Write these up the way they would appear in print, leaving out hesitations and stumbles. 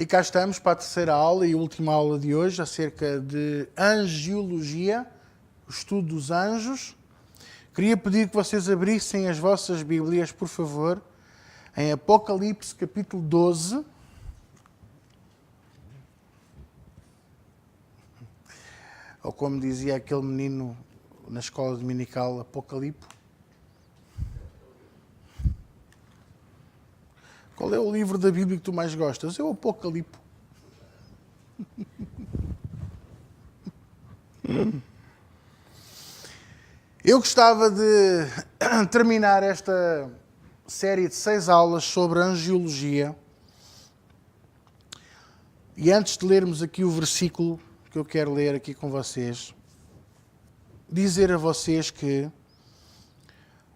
E cá estamos para a terceira aula e última aula de hoje, acerca de angiologia, o estudo dos anjos. Queria pedir que vocês abrissem as vossas Bíblias, por favor, em Apocalipse capítulo 12. Ou como dizia aquele menino na escola dominical, Apocalipo. Qual é o livro da Bíblia que tu mais gostas? É o Apocalipo. Eu gostava de terminar esta série de 6 aulas sobre angiologia. E antes de lermos aqui o versículo que eu quero ler aqui com vocês, dizer a vocês que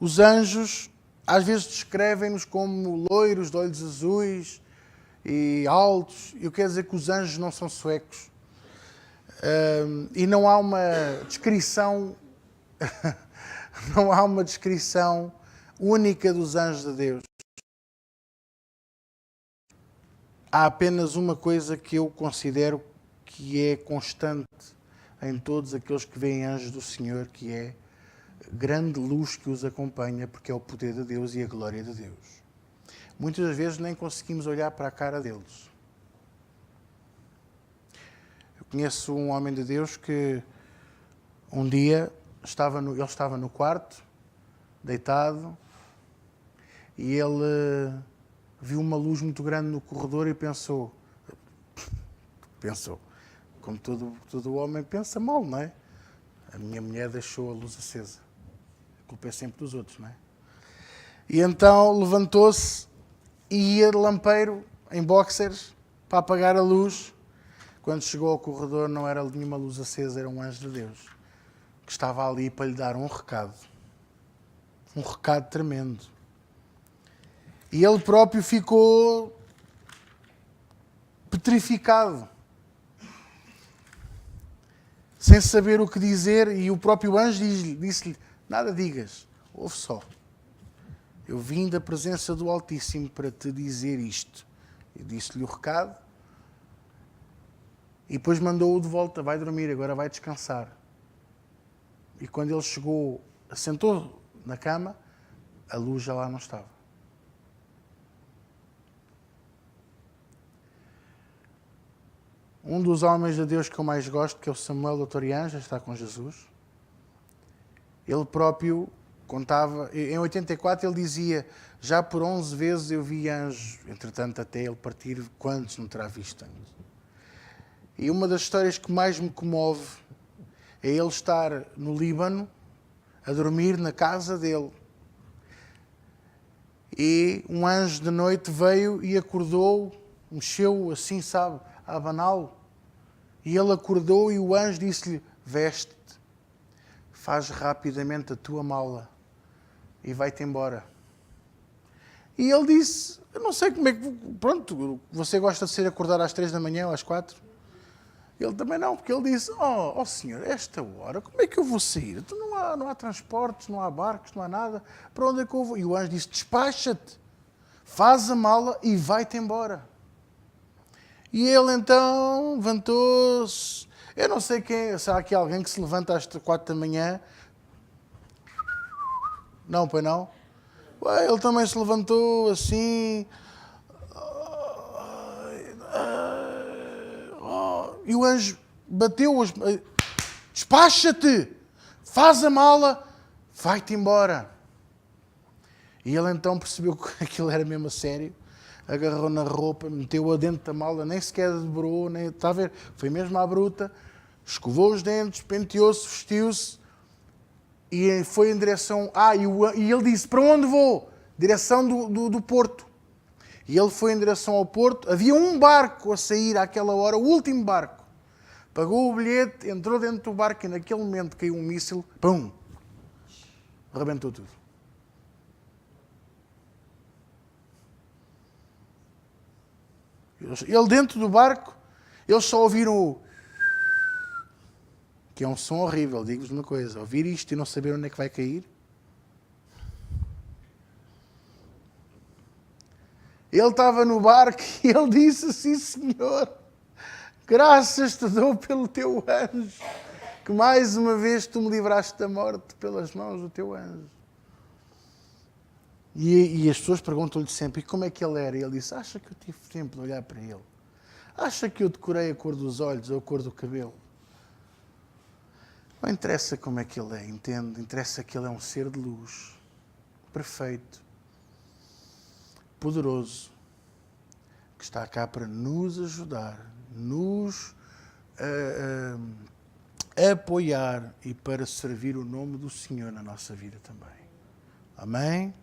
os anjos às vezes descrevem-nos como loiros de olhos azuis e altos. Eu quero dizer que os anjos não são suecos. E não há uma descrição não há uma descrição única dos anjos de Deus. Há apenas uma coisa que eu considero que é constante em todos aqueles que veem anjos do Senhor, que é grande luz que os acompanha, porque é o poder de Deus e a glória de Deus. Muitas das vezes nem conseguimos olhar para a cara deles. Eu conheço um homem de Deus que um dia ele estava no quarto, deitado, e ele viu uma luz muito grande no corredor e pensou, como todo homem pensa mal, não é? A minha mulher deixou a luz acesa. A culpa é sempre dos outros, não é? E então levantou-se e ia de lampeiro, em boxers, para apagar a luz. Quando chegou ao corredor não era nenhuma luz acesa, era um anjo de Deus, que estava ali para lhe dar um recado. Um recado tremendo. E ele próprio ficou petrificado, sem saber o que dizer, e o próprio anjo disse-lhe, nada digas, ouve só. Eu vim da presença do Altíssimo para te dizer isto. Eu disse-lhe o recado, e depois mandou-o de volta, vai dormir, agora vai descansar. E quando ele chegou, assentou na cama, a luz já lá não estava. Um dos homens de Deus que eu mais gosto, que é o Samuel Otorian, já está com Jesus. Ele próprio contava, em 84 ele dizia, já por 11 vezes eu vi anjos, entretanto até ele partir, quantos não terá visto anjos? E uma das histórias que mais me comove é ele estar no Líbano, a dormir na casa dele. E um anjo de noite veio e acordou, mexeu assim, sabe, a abaná-lo. E ele acordou e o anjo disse-lhe, veste-te, faz rapidamente a tua mala e vai-te embora. E ele disse, eu não sei como é que... Pronto, você gosta de ser acordado às 3 da manhã ou às 4? Ele também não, porque ele disse, oh senhor, esta hora, como é que eu vou sair? Então não há transportes, não há barcos, não há nada. Para onde é que eu vou? E o anjo disse, despacha-te, faz a mala e vai-te embora. E ele então levantou-se. Eu não sei quem, se há aqui alguém que se levanta às 4 da manhã. Não, pois não? Ué, ele também se levantou assim. E o anjo bateu, despacha-te, faz a mala, vai-te embora. E ele então percebeu que aquilo era mesmo a sério, agarrou na roupa, meteu-a dentro da mala, nem sequer dobrou, nem, está a ver? Foi mesmo à bruta, escovou os dentes, penteou-se, vestiu-se e foi em direção... e ele disse, para onde vou? Direção do porto. E ele foi em direção ao porto, havia um barco a sair àquela hora, o último barco. Pagou o bilhete, entrou dentro do barco e naquele momento caiu um míssil, pum, arrebentou tudo. Ele dentro do barco, eles só ouviram o... que é um som horrível, digo-vos uma coisa, ouvir isto e não saber onde é que vai cair. Ele estava no barco e ele disse assim: Senhor, graças te dou pelo teu anjo, que mais uma vez tu me livraste da morte pelas mãos do teu anjo. E as pessoas perguntam-lhe sempre: e como é que ele era? E ele disse: acha que eu tive tempo de olhar para ele? Acha que eu decorei a cor dos olhos ou a cor do cabelo? Não interessa como é que ele é, entende? Interessa que ele é um ser de luz, perfeito, poderoso, que está cá para nos ajudar, nos apoiar e para servir o nome do Senhor na nossa vida também. Amém?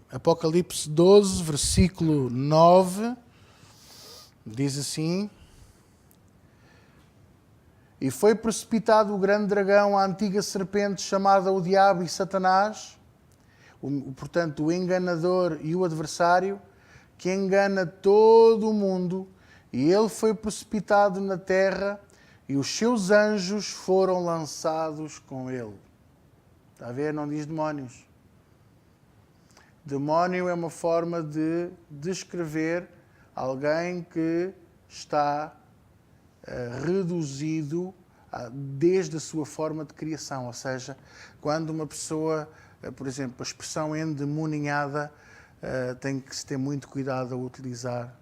Apocalipse 12, versículo 9, diz assim: e foi precipitado o grande dragão, a antiga serpente, chamada o Diabo e Satanás, portanto, o enganador e o adversário, que engana todo o mundo, e ele foi precipitado na terra, e os seus anjos foram lançados com ele. Está a ver? Não diz demónios. Demónio é uma forma de descrever alguém que está reduzido desde a sua forma de criação. Ou seja, quando uma pessoa, por exemplo, a expressão endemoninhada, tem que se ter muito cuidado a utilizar.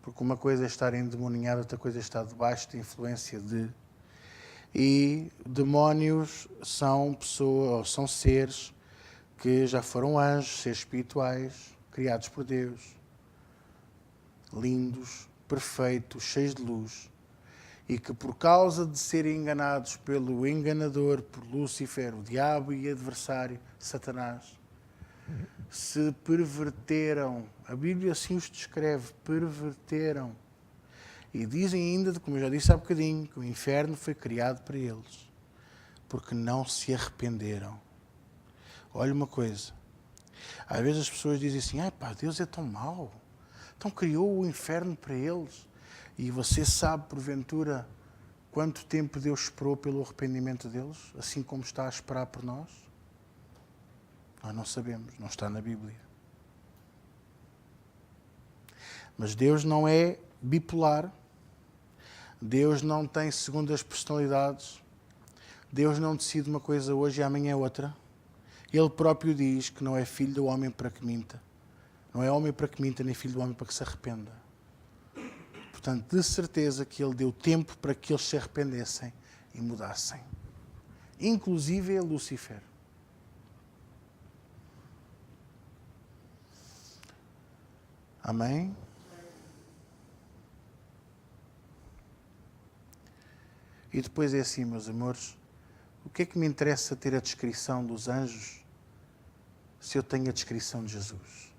Porque uma coisa é estar endemoninhado, outra coisa é estar debaixo da influência de... E demónios são pessoas, ou são seres que já foram anjos, seres espirituais, criados por Deus, lindos, perfeitos, cheios de luz, e que por causa de serem enganados pelo enganador, por Lúcifer, o diabo e adversário, Satanás, se perverteram. A Bíblia assim os descreve, perverteram. E dizem ainda, como eu já disse há bocadinho, que o inferno foi criado para eles, porque não se arrependeram. Olha uma coisa, às vezes as pessoas dizem assim: ai pá, Deus é tão mau, então criou o inferno para eles. E você sabe, porventura, quanto tempo Deus esperou pelo arrependimento deles, assim como está a esperar por nós? Nós não sabemos, não está na Bíblia. Mas Deus não é bipolar, Deus não tem segundas personalidades, Deus não decide uma coisa hoje e amanhã outra. Ele próprio diz que não é filho do homem para que minta. Não é homem para que minta, nem filho do homem para que se arrependa. Portanto, de certeza que Ele deu tempo para que eles se arrependessem e mudassem. Inclusive a Lúcifer. Amém? E depois é assim, meus amores, o que é que me interessa ter a descrição dos anjos se eu tenho a descrição de Jesus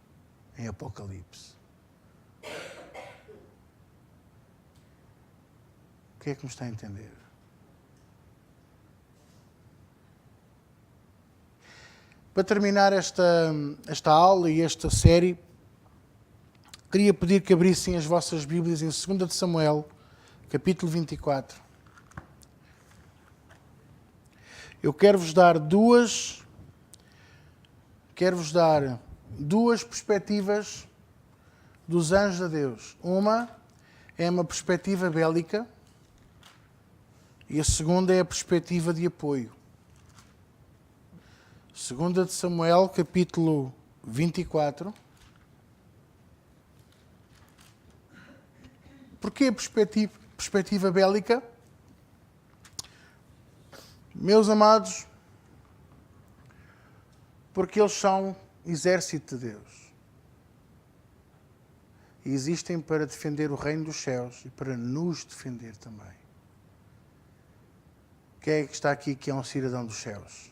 em Apocalipse? O que é que me está a entender? Para terminar esta aula e esta série, queria pedir que abrissem as vossas Bíblias em 2 de Samuel, capítulo 24. Eu quero-vos dar duas perspectivas dos anjos de Deus. Uma é uma perspectiva bélica e a segunda é a perspectiva de apoio. 2 de Samuel, capítulo 24. Porquê a perspectiva bélica? Meus amados, porque eles são exército de Deus. E existem para defender o reino dos céus e para nos defender também. Quem é que está aqui que é um cidadão dos céus?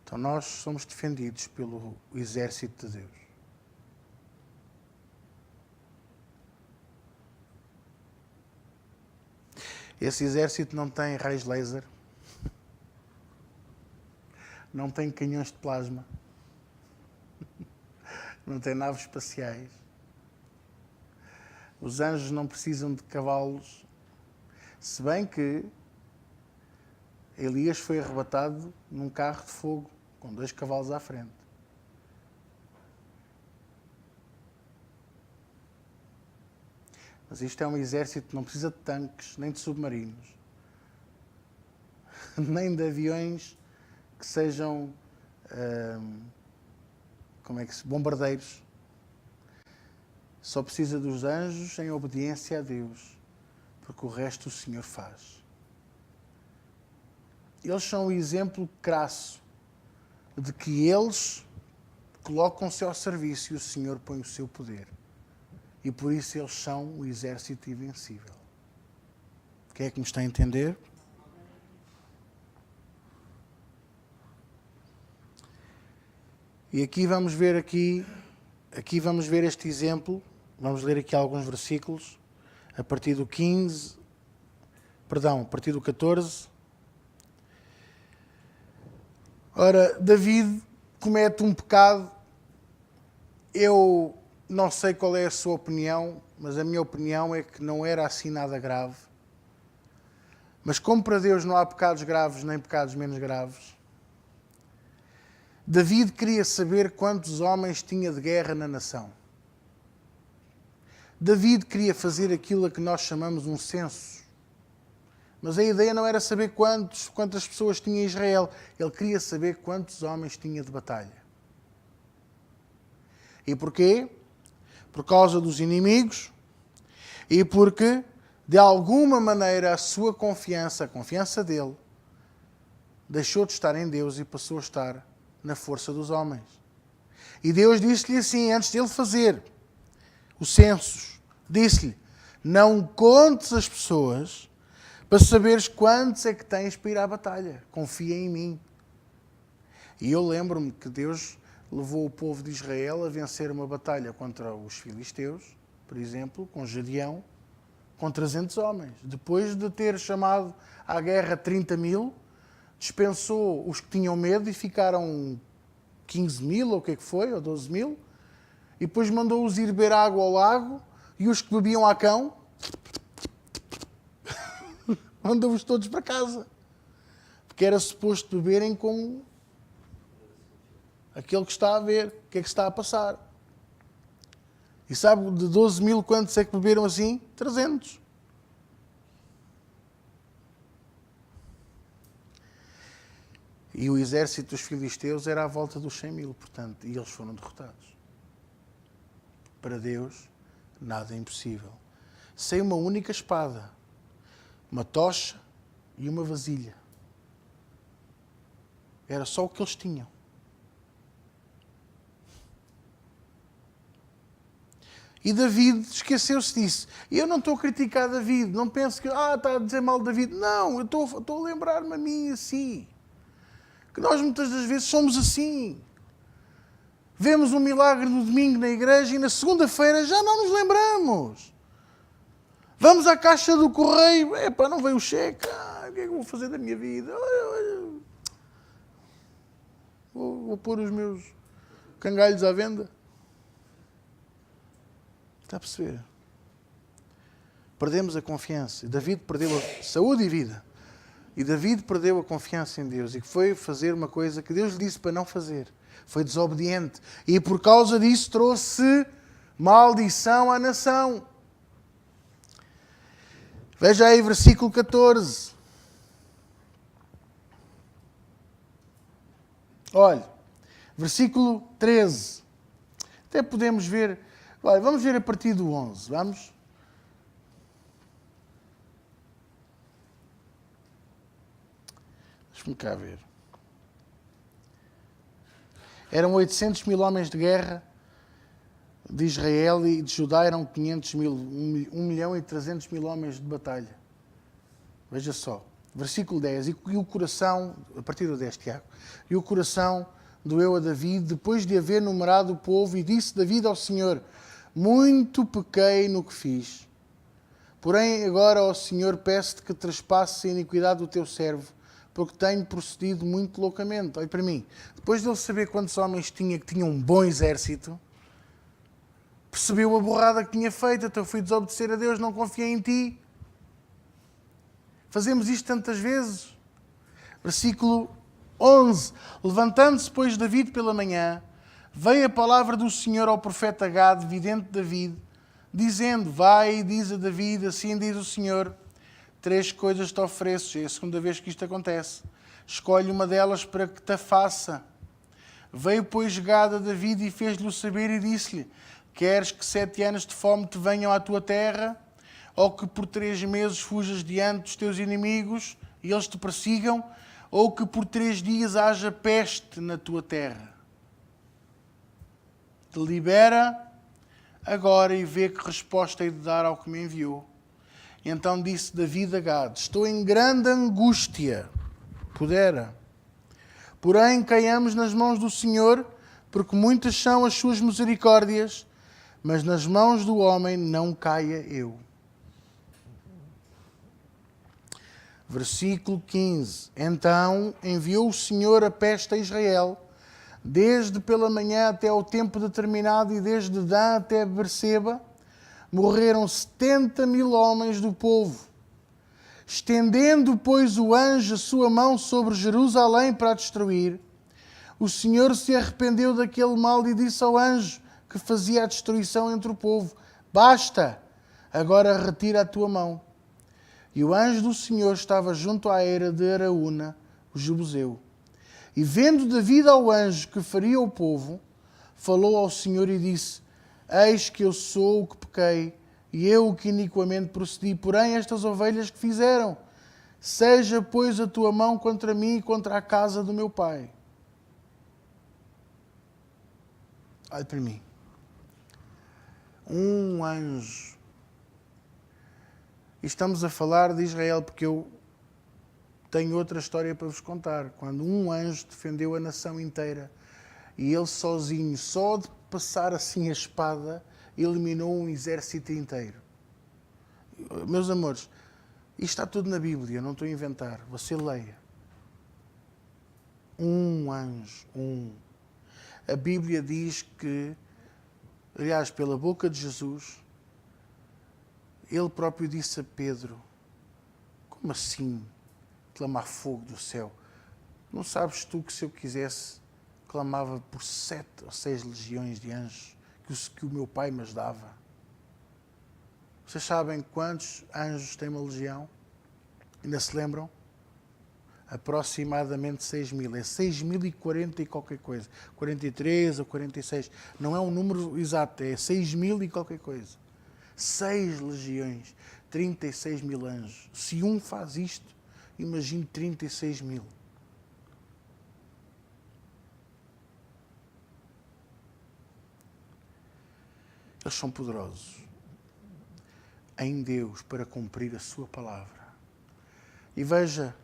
Então nós somos defendidos pelo exército de Deus. Esse exército não tem raios laser, não tem canhões de plasma, não tem naves espaciais. Os anjos não precisam de cavalos, se bem que Elias foi arrebatado num carro de fogo, com 2 cavalos à frente. Mas isto é um exército que não precisa de tanques, nem de submarinos, nem de aviões que sejam bombardeiros. Só precisa dos anjos em obediência a Deus, porque o resto o Senhor faz. Eles são o exemplo crasso de que eles colocam-se ao serviço e o Senhor põe o seu poder. E por isso eles são o exército invencível. Quem é que me está a entender? E aqui vamos ver este exemplo. Vamos ler aqui alguns versículos a partir do 14. Ora, David comete um pecado. Eu não sei qual é a sua opinião, mas a minha opinião é que não era assim nada grave. Mas como para Deus não há pecados graves nem pecados menos graves, David queria saber quantos homens tinha de guerra na nação. David queria fazer aquilo a que nós chamamos um censo. Mas a ideia não era saber quantas pessoas tinha Israel. Ele queria saber quantos homens tinha de batalha. E porquê? Por causa dos inimigos e porque, de alguma maneira, a sua confiança, a confiança dele, deixou de estar em Deus e passou a estar na força dos homens. E Deus disse-lhe assim, antes de ele fazer o censo, disse-lhe: não contes as pessoas para saberes quantos é que tens para ir à batalha. Confia em mim. E eu lembro-me que Deus levou o povo de Israel a vencer uma batalha contra os filisteus, por exemplo, com Gedeão, com 300 homens. Depois de ter chamado à guerra 30.000, dispensou os que tinham medo e ficaram 15.000, ou o que é que foi, ou 12.000, e depois mandou-os ir beber água ao lago, e os que bebiam a cão, mandou-os todos para casa. Porque era suposto beberem com aquele que está a ver, o que é que está a passar. E sabe, de 12.000, quantos é que beberam assim? 300. E o exército dos filisteus era à volta dos 100.000, portanto, e eles foram derrotados. Para Deus, nada é impossível. Sem uma única espada, uma tocha e uma vasilha. Era só o que eles tinham. E David esqueceu-se disso. E eu não estou a criticar David. Não penso que está a dizer mal de David. Não, eu estou a lembrar-me a mim assim. Que nós muitas das vezes somos assim. Vemos um milagre no domingo na igreja e na segunda-feira já não nos lembramos. Vamos à caixa do correio. Não veio o cheque. O que é que eu vou fazer da minha vida? Vou pôr os meus cangalhos à venda. Está a perceber? Perdemos a confiança. David perdeu a saúde e vida. E David perdeu a confiança em Deus e foi fazer uma coisa que Deus lhe disse para não fazer. Foi desobediente. E por causa disso trouxe maldição à nação. Veja aí versículo 14. Olha, versículo 13. Até podemos ver... Olha, vamos ver a partir do 11. Vamos? Deixa-me cá ver. Eram 800.000 homens de guerra de Israel e de Judá eram 500.000, 1.300.000 homens de batalha. Veja só. Versículo 10. E o coração, a partir do 10, Tiago, e o coração doeu a David depois de haver numerado o povo e disse David ao Senhor: muito pequei no que fiz. Porém, agora, ó Senhor, peço-te que traspasses a iniquidade do teu servo, porque tenho procedido muito loucamente. Olha para mim. Depois de ele saber quantos homens tinha, que tinham um bom exército, percebeu a borrada que tinha feito. Então fui desobedecer a Deus, não confiei em ti. Fazemos isto tantas vezes. Versículo 11. Levantando-se, pois, David pela manhã, veio a palavra do Senhor ao profeta Gade, vidente David, dizendo: vai e diz a David, assim diz o Senhor, 3 coisas te ofereço. É a segunda vez que isto acontece. Escolhe uma delas para que te a faça. Veio, pois, Gad a David e fez-lhe saber e disse-lhe: queres que 7 anos de fome te venham à tua terra? Ou que por 3 meses fujas diante dos teus inimigos e eles te persigam? Ou que por 3 dias haja peste na tua terra? Delibera agora e vê que resposta hei de dar ao que me enviou. Então disse David a Gad: estou em grande angústia. Porém, caiamos nas mãos do Senhor, porque muitas são as suas misericórdias, mas nas mãos do homem não caia eu. Versículo 15. Então enviou o Senhor a peste a Israel, desde pela manhã até ao tempo determinado, e desde Dan até Berseba, morreram 70.000 homens do povo. Estendendo, pois, o anjo a sua mão sobre Jerusalém para a destruir, o Senhor se arrependeu daquele mal e disse ao anjo que fazia a destruição entre o povo: basta, agora retira a tua mão. E o anjo do Senhor estava junto à eira de Araúna, o jebuseu. E vendo David ao anjo que faria o povo, falou ao Senhor e disse: eis que eu sou o que pequei, e eu o que iniquamente procedi, porém estas ovelhas que fizeram, seja, pois, a tua mão contra mim e contra a casa do meu pai. Olhe para mim. Um anjo. E estamos a falar de Israel porque eu tenho outra história para vos contar. Quando um anjo defendeu a nação inteira e ele sozinho, só de passar assim a espada, eliminou um exército inteiro. Meus amores, isto está tudo na Bíblia, não estou a inventar. Você leia. Um anjo, A Bíblia diz que, aliás, pela boca de Jesus, ele próprio disse a Pedro: como assim clamar fogo do céu? Não sabes tu que se eu quisesse clamava por 7 ou 6 legiões de anjos que o meu pai me dava? Vocês sabem quantos anjos tem uma legião? Ainda se lembram? Aproximadamente 6.000. É 6.040 e qualquer coisa. 43 ou 46. Não é um número exato, é 6.000 e qualquer coisa. 6 legiões, 36.000 anjos. Se um faz isto, imagine 36.000. Eles são poderosos em Deus para cumprir a sua palavra. E veja,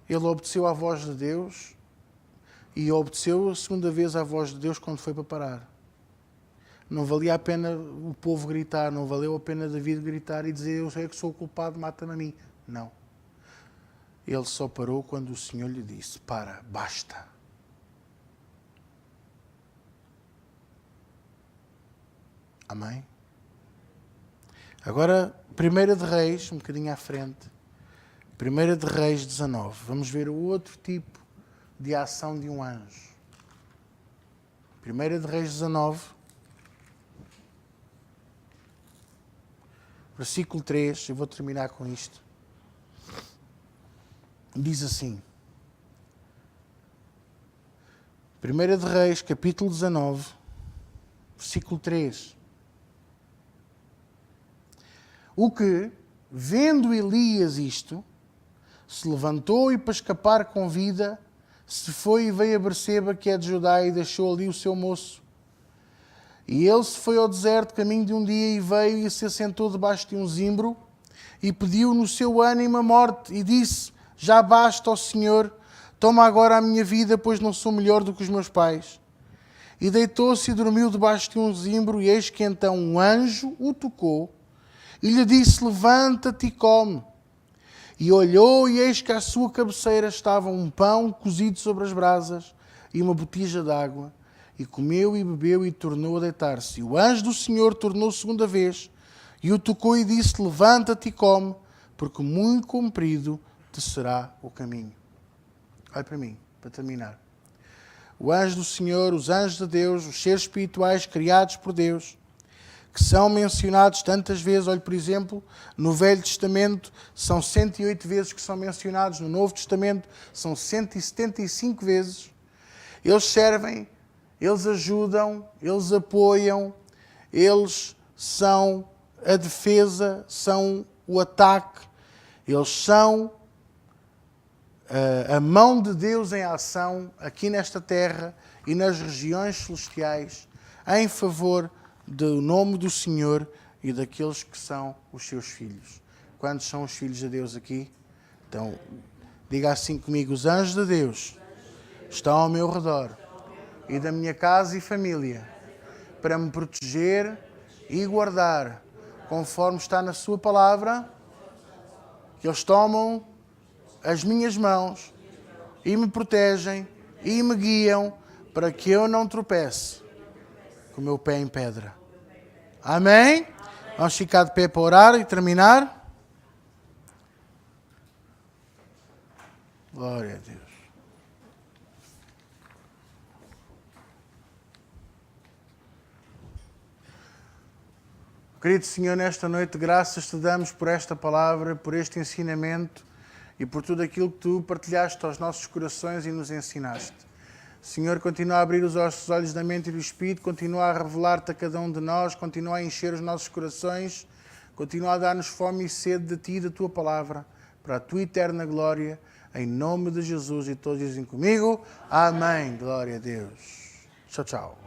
ele obedeceu à voz de Deus e obedeceu a segunda vez à voz de Deus quando foi para parar. Não valia a pena o povo gritar, não valeu a pena David gritar e dizer: eu sei que sou o culpado, mata-me a mim. Não. Ele só parou quando o Senhor lhe disse: para, basta. Amém? Agora, 1 de Reis, um bocadinho à frente. 1 de Reis 19. Vamos ver o outro tipo de ação de um anjo. 1 de Reis 19. Versículo 3. Eu vou terminar com isto. Diz assim. 1 de Reis, capítulo 19. Versículo 3. O que, vendo Elias isto, se levantou e, para escapar com vida, se foi e veio a Berseba, que é de Judá, e deixou ali o seu moço. E ele se foi ao deserto, caminho de um dia, e veio e se assentou debaixo de um zimbro, e pediu no seu ânimo a morte, e disse: já basta, ó Senhor, toma agora a minha vida, pois não sou melhor do que os meus pais. E deitou-se e dormiu debaixo de um zimbro, e eis que então um anjo o tocou, e lhe disse: levanta-te e come. E olhou, e eis que à sua cabeceira estava um pão cozido sobre as brasas e uma botija de água. E comeu e bebeu e tornou a deitar-se. E o anjo do Senhor tornou segunda vez e o tocou e disse: levanta-te e come, porque muito comprido te será o caminho. Olha para mim, para terminar. O anjo do Senhor, os anjos de Deus, os seres espirituais criados por Deus, que são mencionados tantas vezes. Olhe, por exemplo, no Velho Testamento são 108 vezes que são mencionados, no Novo Testamento são 175 vezes. Eles servem, eles ajudam, eles apoiam, eles são a defesa, são o ataque, eles são a mão de Deus em ação aqui nesta terra e nas regiões celestiais em favor do nome do Senhor e daqueles que são os seus filhos. Quantos são os filhos de Deus aqui? Então, diga assim comigo: os anjos de Deus estão ao meu redor e da minha casa e família para me proteger e guardar, conforme está na sua palavra, que eles tomam as minhas mãos e me protegem e me guiam para que eu não tropece com o meu pé em pedra. Amém? Vamos ficar de pé para orar e terminar. Glória a Deus. Querido Senhor, nesta noite, graças te damos por esta palavra, por este ensinamento e por tudo aquilo que tu partilhaste aos nossos corações e nos ensinaste. Senhor, continua a abrir os nossos olhos da mente e do Espírito, continua a revelar-te a cada um de nós, continua a encher os nossos corações, continua a dar-nos fome e sede de ti e da tua palavra, para a tua eterna glória, em nome de Jesus. E todos dizem comigo, amém. Glória a Deus. Tchau, tchau.